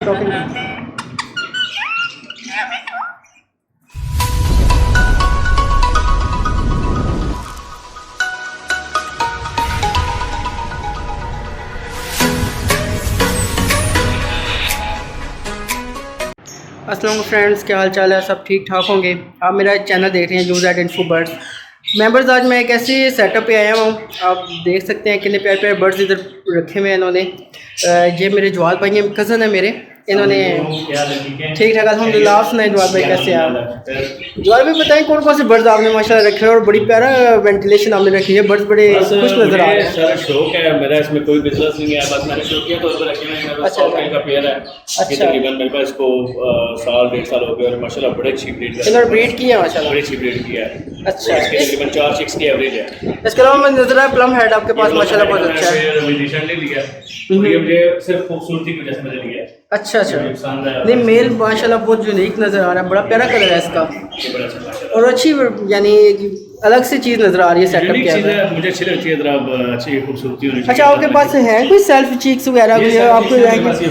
Talking. अस्सलाम friends, क्या हाल चाल है? सब ठीक ठाक होंगे। आप मेरा चैनल देख रहे हैं use eight info birds members. आज मैं एक ऐसे सेटअप पे आया हूँ, आप देख सकते हैं कितने प्यारे प्यारे बर्ड्स इधर रखे हुए हैं इन्होंने। ये मेरे जवाल भाई हैं, कज़न है मेरे, इन्होंने ठीक ठाक अल्हम्दुलिल्लाह। आप सुनाए जवाल भाई, कैसे हैं आप? जवाल भाई बताएं कौन कौन से बर्ड्स आपने माशाल्लाह रखे हैं और बड़ी प्यारा वेंटिलेशन आपने रखी है, बर्ड्स बड़े खुश नजर आ रहे हैं। सर शौक है मेरा, इसमें कोई बिजनेस नहीं है, बस मैंने शौकिया तौर पर रखे हैं। मेरा सॉफ्टवेयर का पेयर है, तकरीबन मेरे पास इसको साल डेढ़ साल हो गए और माशाल्लाह बड़े अच्छी ब्रीड है। इन्होंने ब्रीड की है माशाल्लाह, बड़ी अच्छी ब्रीड की है। अच्छा, इसके तकरीबन 4 चिक्स की एवरेज है। इसके अलावा मैं नजर आया प्लम हेड आपके पास माशाल्लाह बहुत अच्छा है। अभी रिसेंटली लिया, ये मुझे सिर्फ खूबसूरती की वजह से मैंने लिया है। अच्छा अच्छा, नहीं मेल माशाल्लाह बहुत यूनिक नज़र आ रहा है, बड़ा प्यारा कलर है इसका और अच्छी यानी अलग सी चीज़ नज़र आ रही है सेटअप के अंदर, मुझे अच्छी लगती है। जरा अच्छी खूबसूरती होनी चाहिए। अच्छा, आपके पास है कोई सेल्फ चीक्स वगैरह भी है आपको?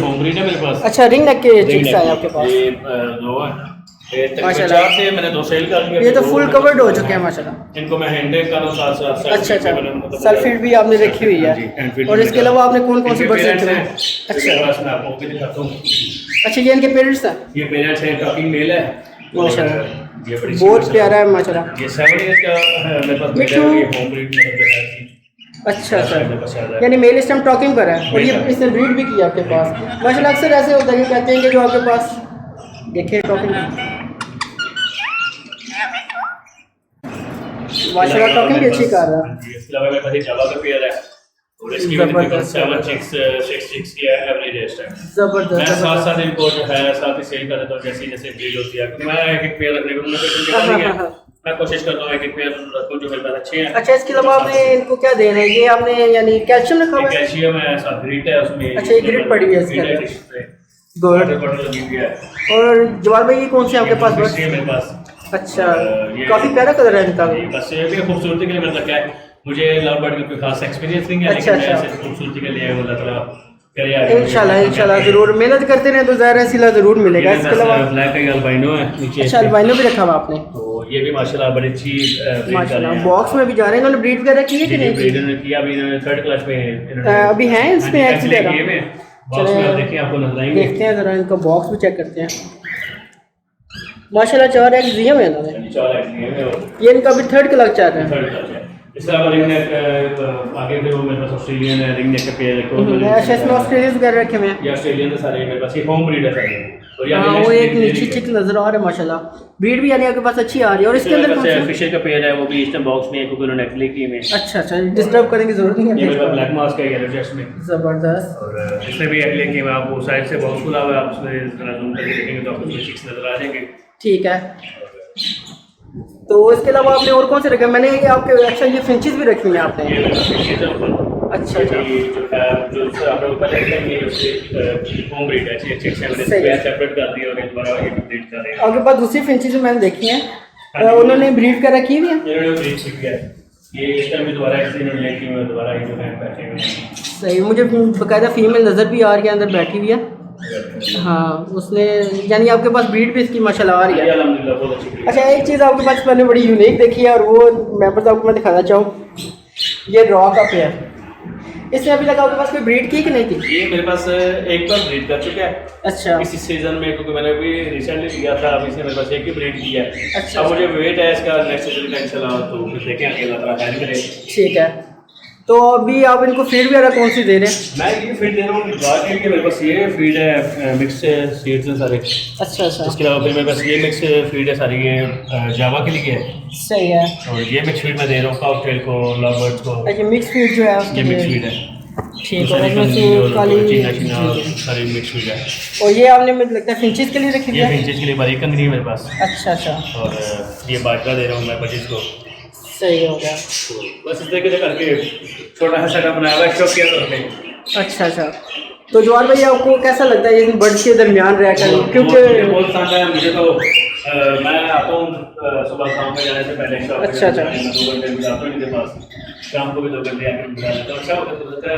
होम ब्रीड है मेरे पास। अच्छा, रिंग नेक के चीक्स हैं आपके पास? ये दो है माशाल्लाह, से मैंने 2 सेल कर दिया। ये तो फुल कवर्ड हो चुके हैं माशाल्लाह। इनको मैं हैंडल कर रहा हूं साथ साथ। अच्छा अच्छा, सेल्फ फीड भी आपने रखी हुई है। और इसके अलावा आपने कौन कौन से बर्ड्स रखे हैं? अच्छा मैं आपको भी दिखाता हूं। अच्छा, ये इनके पेरेंट्स हैं? ये पेरेंट्स है, टॉकिंग मेल है माशाल्लाह, ये बड़ी बहुत प्यारा है माशाल्लाह। ये 7 इयर्स का मेरे पास मेल है, ये होम ब्रीड है। अच्छा अच्छा, यानी मेल इस टाइम टॉकिंग पर है और ये इसने ब्रीड भी किया आपके पास माशाल्लाह। अक्सर ऐसे होता है कि कहते हैं कि जो आपके पास देखिए टॉकिंग माशाल्लाह टॉकिंग भी अच्छी कर रहा है। इसके अलावा मेरे पास एक जावा का पेयर है और इसकी भी तकरीबन 7 चिक्स 6 चिक्स की एवरेज है इस टाइम। जबरदस्त। मैं साथ साथ इनको जो है साथ ही सेल कर देता हूँ जैसे जैसे ब्रीड होती है। मैं एक एक पेयर रखने को मैं कोशिश करता हूँ, एक एक पेयर रखूँ जो मेरे पास अच्छे हैं। अच्छा, इसके अलावा आपने इनको क्या देना है? ये आपने यानी कैल्शियम रखा हुआ है? कैल्शियम है, साथ ग्रिट है उसमें। अच्छा, ये ग्रिट पड़ी हुई है इसके अंदर, गुड। बॉटल लगी हुई है। और जवाल भाई ये कौन से आपके पास बर्ड्स? मेरे पास अच्छा, काफी प्यारा कलर है इनका। बस ये भी खूबसूरती के लिए मतलब क्या है, मुझे लव बर्ड का कोई खास एक्सपीरियंस नहीं है। अच्छा, लेकिन अच्छा। मैं सिर्फ खूबसूरती के लिए अल्लाह ताला करे आगे। इंशाल्लाह जरूर मेहनत करते रहे तो ज़ाहिर है सिला जरूर मिलेगा। इसके अलावा ब्लैक का अल्बाइनो है नीचे। अच्छा, अल्बाइनो भी रखा हुआ आपने? तो ये भी माशाल्लाह बड़ी अच्छी माशाल्लाह। बॉक्स में भी जा रहे हैं, इन्होंने ब्रीड वगैरह की है कि नहीं? ब्रीड ने किया, अभी इन्होंने 3rd क्लास में अभी हैं इसमें एक्स वगैरह? बॉक्स में देखिए आपको नजर आएंगे। देखते हैं जरा, इनका बॉक्स भी चेक करते हैं। माशाल्लाह 4 एक्स दिए हुए हैं इन्होंने। 4 एक्स ये इनका अभी 3rd क्लास चल रहा है। 3rd क्लास है। इसके अलावा रिंग नेक आगे फिर वो मेरे पास ऑस्ट्रेलियन है, रिंग नेक का पेयर है। अच्छा, इसमें ऑस्ट्रेलियन वगैरह रखे हुए हैं? ये ऑस्ट्रेलियन सारे मेरे पास, ये होम ब्रीड है सारे। और हाँ, वो एक नीचे चिक नजर आ रहा है माशाल्लाह, ब्रीड भी यानी आपके पास अच्छी आ रही है। और इसके अंदर कौन सा फिशर का पेयर है, वो भी इस टाइम बॉक्स में है क्योंकि उन्होंने एक्चुअली की में। अच्छा अच्छा, डिस्टर्ब करने की जरूरत नहीं ये है। मेरे पास ब्लैक मास्क है येलो चेस्ट में। जबरदस्त। और इसमें भी एक्चुअली की में आपको साइड से बॉक्स खुला हुआ है, आप उसमें जरा जूम करके देखेंगे तो आपको चिक्स नजर आ जाएंगे। ठीक है, तो इसके अलावा आपने और कौन से रखे? मैंने ये आपके अच्छा ये फिंचेस भी रखी हुई हैं आपने? ये मेरे पास फिशर है ऊपर। अच्छा अच्छा, ये जो है जो आप लोग पहले देखेंगे उससे होम ब्रीड है, अच्छी अच्छी मैंने सेपरेट कर दी और दोबारा ये ब्रीड कर रहे हैं। आपके पास दूसरी फिंचेस भी मैंने देखी हैं, उन्होंने ब्रीड कर रखी हुई है? इन्होंने ब्रीड की है, ये इस टाइम भी दोबारा ऐसे इन्होंने लेके हुए दोबारा ये जो है बैठे हुए हैं। सही, मुझे बाकायदा फीमेल नज़र भी आ रही है अंदर बैठी हुई है। हाँ, उसने यानी आपके पास ब्रीड भी इसकी माशाल्लाह आ रही है। अल्हम्दुलिल्लाह बहुत अच्छी ब्रीड। अच्छा, एक चीज़ आपके पास मैंने बड़ी यूनिक देखी है और वो मैं बस आपको मैं दिखाना चाहूँ, ये रॉ का पेयर। इसने अभी तक आपके पास कोई ब्रीड की कि नहीं की? ये मेरे पास एक बार ब्रीड कर चुका है। अच्छा, इसी सीजन में क्योंकि मैंने अभी रिसेंटली लिया था, अभी से मेरे पास एक ही ब्रीड किया है। अच्छा, अब मुझे वेट है इसका नेक्स्ट सीजन का इंशाल्लाह, तो फिर देखें अल्लाह ताला खैर करे। ठीक है, तो अभी आप इनको फीड वगैरह कौन सी दे रहे हैं? मैं ये फीड दे रहा हूँ बात है कि मेरे पास ये फीड है मिक्स सीड्स हैं सारे। अच्छा अच्छा, इसके अलावा फिर मेरे पास ये मिक्स फीड है सारी, ये जावा के लिए है। सही है। और ये मिक्स फीड मैं दे रहा हूँ कॉकटेल को, लव बर्ड्स को। अच्छा, मिक्स फीड जो है ये उसके मिक्स लिए फीड है, ठीक है, सारी उसमें कंदी से और काली चीना चीना सारी मिक्स फीड है। और ये आपने मुझे लगता है फिंचेस के लिए रखी हुई ये है? फिंचेस के लिए बारीक कंदी है मेरे पास। अच्छा अच्छा, और ये बाजरा दे रहा हूँ मैं बजिस को। सही हो गया। तो बस इस तरीके से करके छोटा सा सेटअप बनाया हुआ है शौकिया तौर पे। अच्छा अच्छा, तो जवाहर भाई आपको कैसा लगता है ये बर्ड्स के दरमियान रह कर? क्योंकि बहुत पसंद है मुझे तो। मैं आता हूँ सुबह काम पे जाने से पहले शॉप पे। अच्छा अच्छा, 2 घंटे आता हूँ इनके पास, शाम को भी 2 घंटे आकर बुला लेता हूँ। अच्छा होता है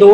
2